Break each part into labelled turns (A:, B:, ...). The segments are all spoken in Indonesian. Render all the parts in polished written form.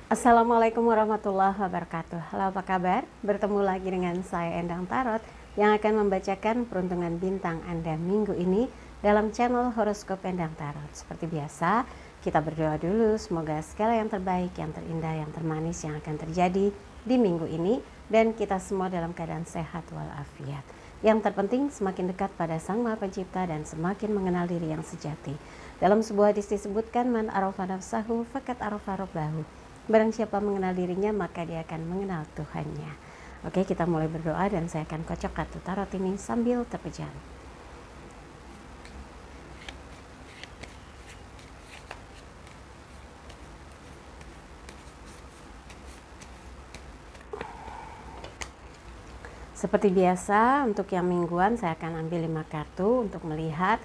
A: Assalamualaikum warahmatullahi wabarakatuh. Halo, apa kabar? Bertemu lagi dengan saya Endang Tarot yang akan membacakan peruntungan bintang Anda minggu ini dalam channel Horoskop Endang Tarot. Seperti biasa, kita berdoa dulu semoga segala yang terbaik, yang terindah, yang termanis yang akan terjadi di minggu ini dan kita semua dalam keadaan sehat walafiat. Yang terpenting semakin dekat pada Sang Maha Pencipta dan semakin mengenal diri yang sejati. Dalam sebuah hadis disebutkan man arafa nafsahu faqad arafa rabbahu. Barang siapa mengenal dirinya maka dia akan mengenal Tuhannya. Oke, kita mulai berdoa dan saya akan kocok kartu tarot ini sambil terpejam. Seperti biasa, untuk yang mingguan saya akan ambil 5 kartu untuk melihat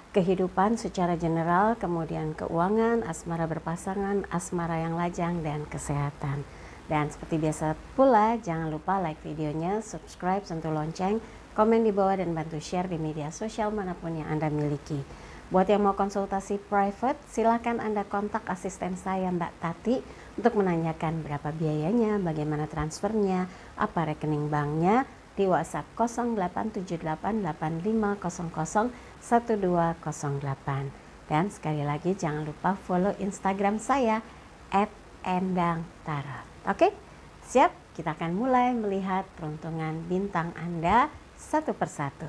A: kehidupan secara general, kemudian keuangan, asmara berpasangan, asmara yang lajang, dan kesehatan. Dan seperti biasa pula, jangan lupa like videonya, subscribe, sentuh lonceng, komen di bawah, dan bantu share di media sosial manapun yang Anda miliki. Buat yang mau konsultasi private, silahkan Anda kontak asisten saya Mbak Tati untuk menanyakan berapa biayanya, bagaimana transfernya, apa rekening banknya, di WhatsApp 087885001208. Dan sekali lagi jangan lupa follow Instagram saya @endangtarot. Oke, siap? Kita akan mulai melihat peruntungan bintang Anda satu persatu.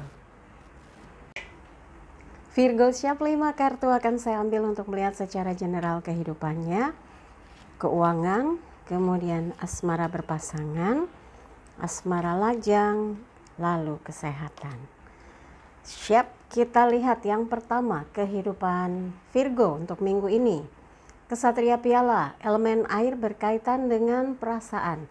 A: Virgo, siap? 5 kartu akan saya ambil untuk melihat secara general kehidupannya, keuangan, kemudian asmara berpasangan, asmara lajang, lalu kesehatan. Siap, kita lihat yang pertama kehidupan Virgo untuk minggu ini. Kesatria piala, elemen air berkaitan dengan perasaan.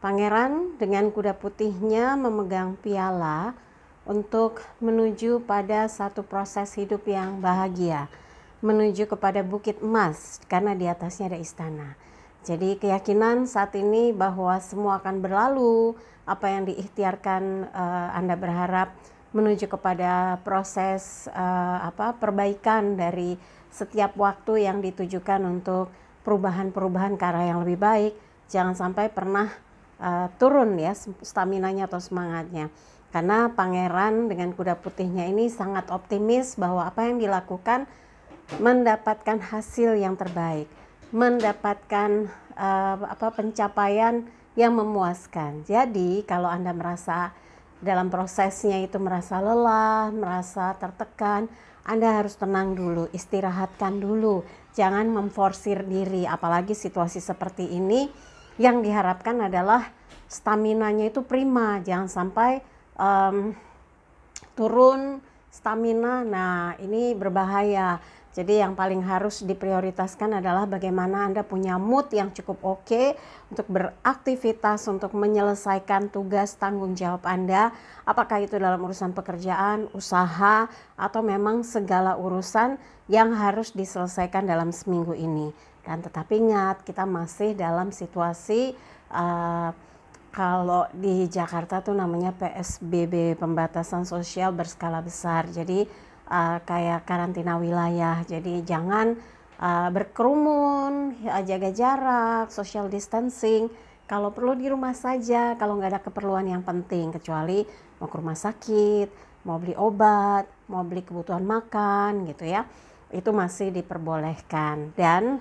A: Pangeran dengan kuda putihnya memegang piala untuk menuju pada satu proses hidup yang bahagia, menuju kepada bukit emas karena di atasnya ada istana. Jadi keyakinan saat ini bahwa semua akan berlalu, apa yang diikhtiarkan Anda berharap menuju kepada proses perbaikan dari setiap waktu yang ditujukan untuk perubahan-perubahan ke arah yang lebih baik. Jangan sampai pernah turun ya staminanya atau semangatnya. Karena pangeran dengan kuda putihnya ini sangat optimis bahwa apa yang dilakukan mendapatkan hasil yang terbaik, mendapatkan pencapaian yang memuaskan. Jadi kalau Anda merasa dalam prosesnya itu merasa lelah, merasa tertekan, Anda harus tenang dulu, istirahatkan dulu. Jangan memforsir diri, apalagi situasi seperti ini yang diharapkan adalah staminanya itu prima. Jangan sampai turun stamina. Nah, ini berbahaya. Jadi yang paling harus diprioritaskan adalah bagaimana Anda punya mood yang cukup oke untuk beraktivitas, untuk menyelesaikan tugas tanggung jawab Anda. Apakah itu dalam urusan pekerjaan, usaha, atau memang segala urusan yang harus diselesaikan dalam seminggu ini. Dan tetapi ingat, kita masih dalam situasi kalau di Jakarta tuh namanya PSBB, pembatasan sosial berskala besar. Jadi kayak karantina wilayah. Jadi jangan berkerumun, jaga jarak, social distancing. Kalau perlu di rumah saja, kalau nggak ada keperluan yang penting, kecuali mau ke rumah sakit, mau beli obat, mau beli kebutuhan makan gitu ya, itu masih diperbolehkan. Dan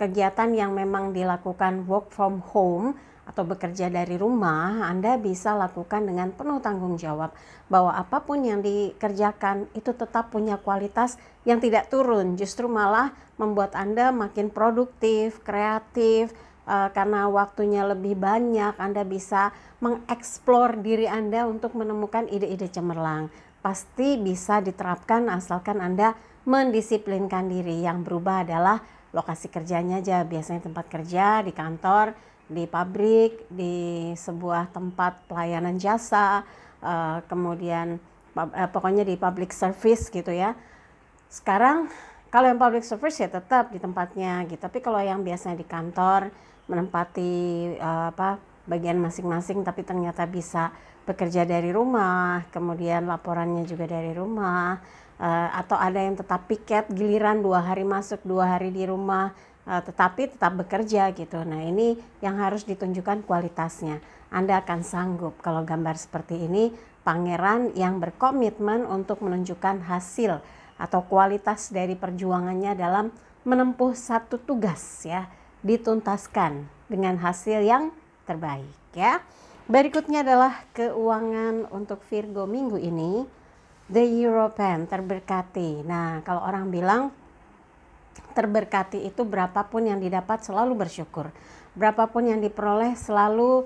A: kegiatan yang memang dilakukan work from home atau bekerja dari rumah, Anda bisa lakukan dengan penuh tanggung jawab bahwa apapun yang dikerjakan itu tetap punya kualitas yang tidak turun, justru malah membuat Anda makin produktif, kreatif, karena waktunya lebih banyak. Anda bisa mengeksplor diri Anda untuk menemukan ide-ide cemerlang. Pasti bisa diterapkan asalkan Anda mendisiplinkan diri. Yang berubah adalah lokasi kerjanya aja, biasanya tempat kerja, di kantor, di pabrik, di sebuah tempat pelayanan jasa, kemudian pokoknya di public service gitu ya. Sekarang kalau yang public service ya tetap di tempatnya gitu, tapi kalau yang biasanya di kantor menempati bagian masing-masing tapi ternyata bisa bekerja dari rumah, kemudian laporannya juga dari rumah, atau ada yang tetap piket giliran 2 hari masuk 2 hari di rumah, tetapi tetap bekerja gitu. Nah, ini yang harus ditunjukkan kualitasnya. Anda akan sanggup kalau gambar seperti ini, pangeran yang berkomitmen untuk menunjukkan hasil atau kualitas dari perjuangannya dalam menempuh satu tugas ya, dituntaskan dengan hasil yang terbaik ya. Berikutnya adalah keuangan untuk Virgo minggu ini. The Hierophant, terberkati. Nah, kalau orang bilang terberkati itu berapapun yang didapat selalu bersyukur, berapapun yang diperoleh selalu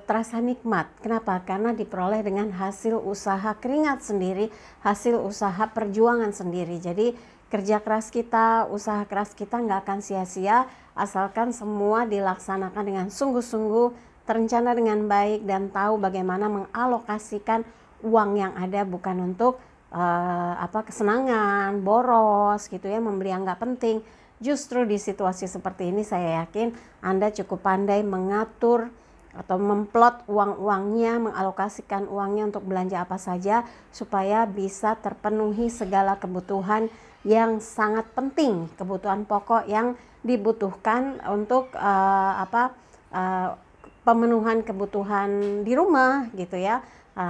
A: terasa nikmat. Kenapa? Karena diperoleh dengan hasil usaha keringat sendiri, hasil usaha perjuangan sendiri. Jadi kerja keras kita, usaha keras kita nggak akan sia-sia asalkan semua dilaksanakan dengan sungguh-sungguh, terencana dengan baik, dan tahu bagaimana mengalokasikan uang yang ada bukan untuk kesenangan, boros gitu ya, membeli yang nggak penting. Justru di situasi seperti ini saya yakin Anda cukup pandai mengatur atau memplot uang-uangnya, mengalokasikan uangnya untuk belanja apa saja supaya bisa terpenuhi segala kebutuhan yang sangat penting, kebutuhan pokok yang dibutuhkan untuk pemenuhan kebutuhan di rumah gitu ya.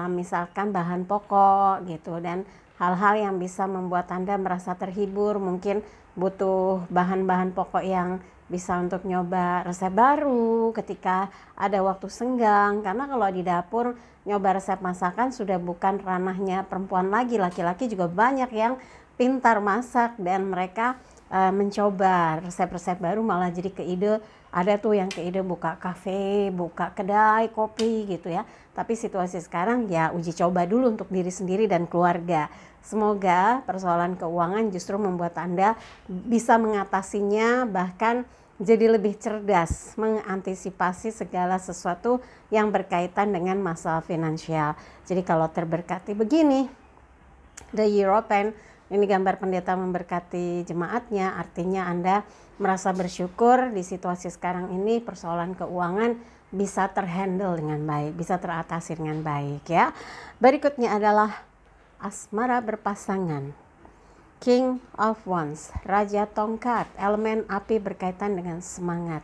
A: Misalkan bahan pokok gitu, dan hal-hal yang bisa membuat Anda merasa terhibur. Mungkin butuh bahan-bahan pokok yang bisa untuk nyoba resep baru ketika ada waktu senggang, karena kalau di dapur nyoba resep masakan sudah bukan ranahnya perempuan lagi, laki-laki juga banyak yang pintar masak dan mereka mencoba resep-resep baru, malah jadi keide. Ada tuh yang keide buka kafe, buka kedai kopi gitu ya. Tapi situasi sekarang ya uji coba dulu untuk diri sendiri dan keluarga. Semoga persoalan keuangan justru membuat Anda bisa mengatasinya, bahkan jadi lebih cerdas mengantisipasi segala sesuatu yang berkaitan dengan masalah finansial. Jadi kalau terberkati begini, The Hierophant, ini gambar pendeta memberkati jemaatnya, artinya Anda merasa bersyukur di situasi sekarang ini persoalan keuangan bisa terhandle dengan baik, bisa teratasi dengan baik ya. Berikutnya adalah asmara berpasangan. King of Wands, Raja Tongkat, elemen api berkaitan dengan semangat.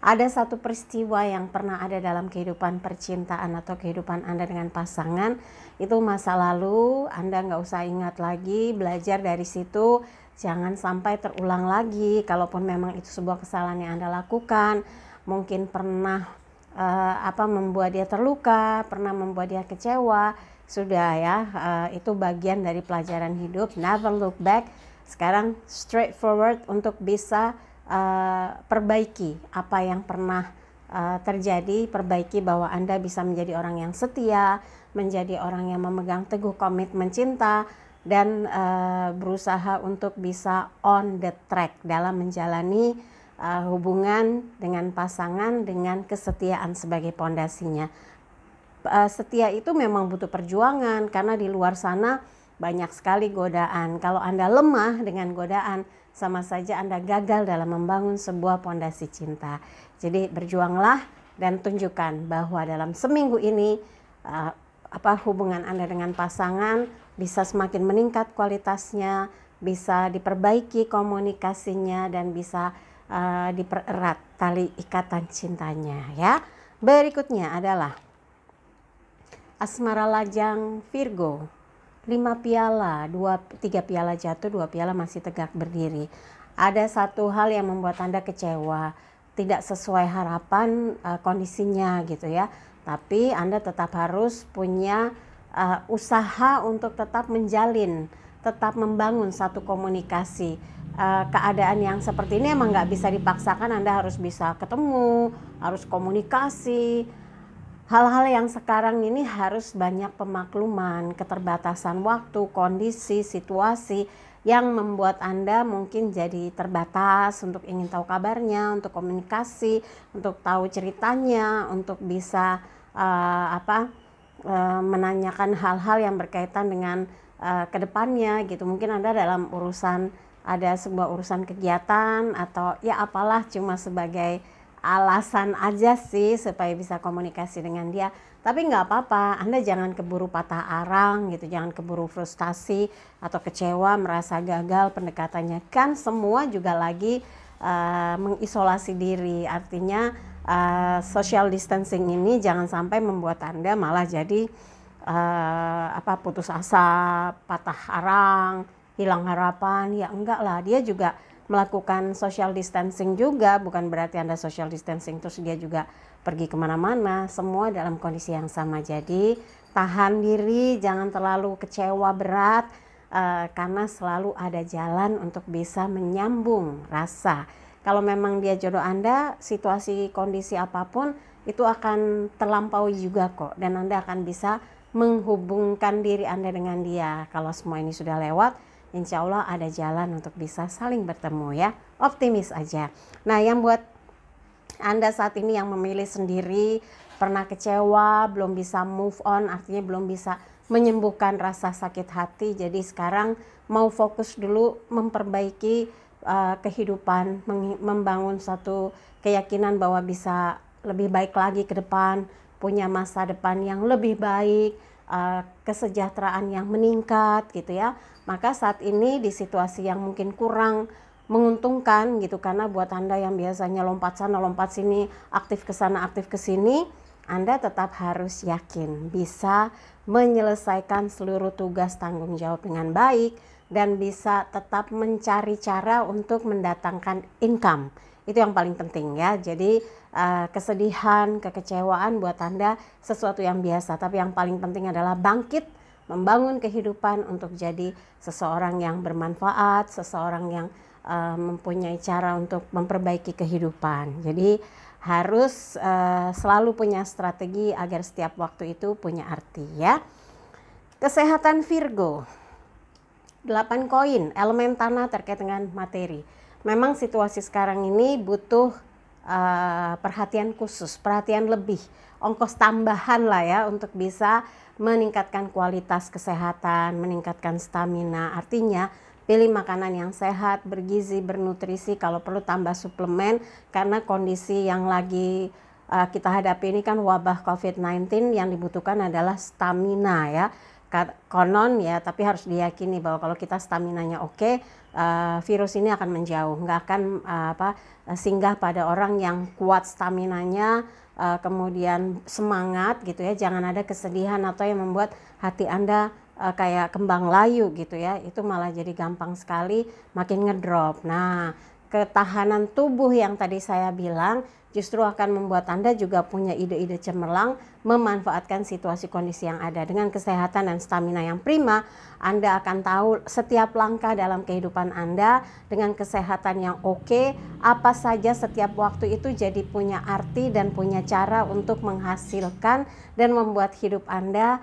A: Ada satu peristiwa yang pernah ada dalam kehidupan percintaan atau kehidupan Anda dengan pasangan, itu masa lalu, Anda nggak usah ingat lagi, belajar dari situ, jangan sampai terulang lagi. Kalaupun memang itu sebuah kesalahan yang Anda lakukan, mungkin pernah membuat dia terluka, pernah membuat dia kecewa, sudah ya, itu bagian dari pelajaran hidup. Never look back. Sekarang straight forward untuk bisa perbaiki apa yang pernah terjadi, perbaiki bahwa Anda bisa menjadi orang yang setia, menjadi orang yang memegang teguh komitmen cinta, dan berusaha untuk bisa on the track dalam menjalani hubungan dengan pasangan dengan kesetiaan sebagai pondasinya. Setia itu memang butuh perjuangan karena di luar sana banyak sekali godaan. Kalau Anda lemah dengan godaan, sama saja Anda gagal dalam membangun sebuah pondasi cinta. Jadi berjuanglah dan tunjukkan bahwa dalam seminggu ini hubungan Anda dengan pasangan bisa semakin meningkat kualitasnya, bisa diperbaiki komunikasinya, dan bisa dipererat tali ikatan cintanya ya. Berikutnya adalah asmara lajang Virgo. 5 piala, 3 piala jatuh, 2 piala masih tegak berdiri. Ada satu hal yang membuat Anda kecewa, tidak sesuai harapan kondisinya gitu ya. Tapi Anda tetap harus punya usaha untuk tetap menjalin, tetap membangun satu komunikasi. Keadaan yang seperti ini emang nggak bisa dipaksakan, Anda harus bisa ketemu, harus komunikasi. Hal-hal yang sekarang ini harus banyak pemakluman, keterbatasan waktu, kondisi, situasi yang membuat Anda mungkin jadi terbatas untuk ingin tahu kabarnya, untuk komunikasi, untuk tahu ceritanya, untuk bisa menanyakan hal-hal yang berkaitan dengan kedepannya gitu. Mungkin Anda dalam ada sebuah urusan kegiatan atau ya apalah, cuma sebagai alasan aja sih supaya bisa komunikasi dengan dia. Tapi nggak apa-apa, Anda jangan keburu patah arang gitu, jangan keburu frustasi atau kecewa, merasa gagal pendekatannya. Kan semua juga lagi mengisolasi diri. Artinya social distancing ini jangan sampai membuat Anda malah jadi putus asa, patah arang, hilang harapan. Ya enggak lah, dia juga melakukan social distancing juga, bukan berarti Anda social distancing terus dia juga pergi kemana-mana, semua dalam kondisi yang sama. Jadi tahan diri, jangan terlalu kecewa berat, karena selalu ada jalan untuk bisa menyambung rasa. Kalau memang dia jodoh Anda, situasi kondisi apapun itu akan terlampaui juga kok, dan Anda akan bisa menghubungkan diri Anda dengan dia. Kalau semua ini sudah lewat, insya Allah ada jalan untuk bisa saling bertemu ya. Optimis aja. Nah, yang buat Anda saat ini yang memilih sendiri, pernah kecewa, belum bisa move on, artinya belum bisa menyembuhkan rasa sakit hati. Jadi sekarang mau fokus dulu memperbaiki kehidupan, membangun satu keyakinan bahwa bisa lebih baik lagi ke depan, punya masa depan yang lebih baik, kesejahteraan yang meningkat gitu ya. Maka saat ini di situasi yang mungkin kurang menguntungkan gitu, karena buat Anda yang biasanya lompat sana lompat sini, aktif ke sana aktif ke sini, Anda tetap harus yakin bisa menyelesaikan seluruh tugas tanggung jawab dengan baik dan bisa tetap mencari cara untuk mendatangkan income. Itu yang paling penting ya. Jadi kesedihan, kekecewaan buat Anda sesuatu yang biasa, tapi yang paling penting adalah bangkit, membangun kehidupan untuk jadi seseorang yang bermanfaat, seseorang yang mempunyai cara untuk memperbaiki kehidupan. Jadi harus selalu punya strategi agar setiap waktu itu punya arti ya. Kesehatan Virgo, 8 koin, elemen tanah terkait dengan materi. Memang situasi sekarang ini butuh perhatian khusus, perhatian lebih, ongkos tambahan lah ya untuk bisa meningkatkan kualitas kesehatan, meningkatkan stamina. Artinya pilih makanan yang sehat, bergizi, bernutrisi, kalau perlu tambah suplemen, karena kondisi yang lagi kita hadapi ini kan wabah COVID-19, yang dibutuhkan adalah stamina ya. Konon ya, tapi harus diyakini bahwa kalau kita staminanya oke, virus ini akan menjauh, nggak akan singgah pada orang yang kuat staminanya, kemudian semangat gitu ya. Jangan ada kesedihan atau yang membuat hati Anda kayak kembang layu gitu ya, itu malah jadi gampang sekali makin ngedrop. Nah, ketahanan tubuh yang tadi saya bilang justru akan membuat Anda juga punya ide-ide cemerlang memanfaatkan situasi kondisi yang ada. Dengan kesehatan dan stamina yang prima, Anda akan tahu setiap langkah dalam kehidupan Anda dengan kesehatan yang oke, apa saja setiap waktu itu jadi punya arti dan punya cara untuk menghasilkan dan membuat hidup Anda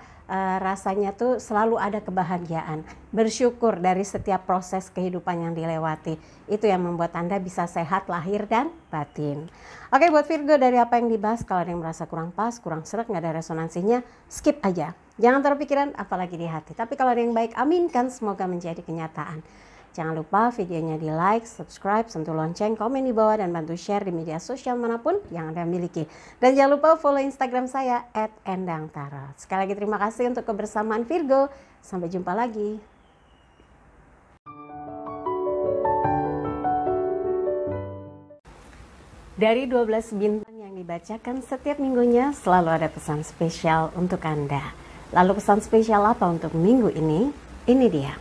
A: rasanya tuh selalu ada kebahagiaan, bersyukur dari setiap proses kehidupan yang dilewati. Itu yang membuat Anda bisa sehat lahir dan batin. Oke, buat Virgo, dari apa yang dibahas, kalau ada yang merasa kurang pas, kurang seret, nggak ada resonansinya, skip aja. Jangan taruh pikiran, apalagi di hati. Tapi kalau ada yang baik, aminkan, semoga menjadi kenyataan. Jangan lupa videonya di like, subscribe, sentuh lonceng, komen di bawah, dan bantu share di media sosial manapun yang Anda miliki. Dan jangan lupa follow Instagram saya @endangtarot. Sekali lagi terima kasih untuk kebersamaan Virgo. Sampai jumpa lagi. Dari 12 bintang yang dibacakan setiap minggunya selalu ada pesan spesial untuk Anda. Lalu pesan spesial apa untuk minggu ini? Ini dia.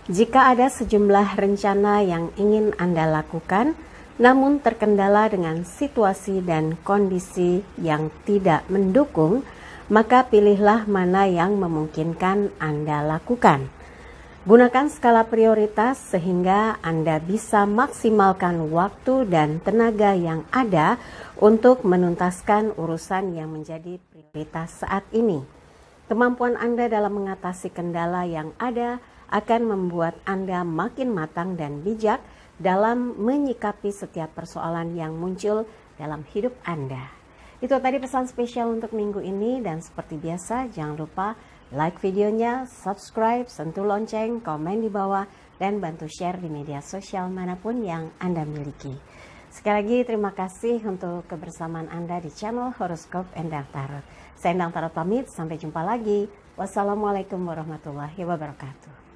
A: Jika ada sejumlah rencana yang ingin Anda lakukan, namun terkendala dengan situasi dan kondisi yang tidak mendukung, maka pilihlah mana yang memungkinkan Anda lakukan. Gunakan skala prioritas sehingga Anda bisa maksimalkan waktu dan tenaga yang ada untuk menuntaskan urusan yang menjadi prioritas saat ini. Kemampuan Anda dalam mengatasi kendala yang ada akan membuat Anda makin matang dan bijak dalam menyikapi setiap persoalan yang muncul dalam hidup Anda. Itu tadi pesan spesial untuk minggu ini, dan seperti biasa jangan lupa like videonya, subscribe, sentuh lonceng, komen di bawah, dan bantu share di media sosial manapun yang Anda miliki. Sekali lagi terima kasih untuk kebersamaan Anda di channel Horoskop Endang Tarot. Saya Endang Tarot pamit, sampai jumpa lagi. Wassalamualaikum warahmatullahi wabarakatuh.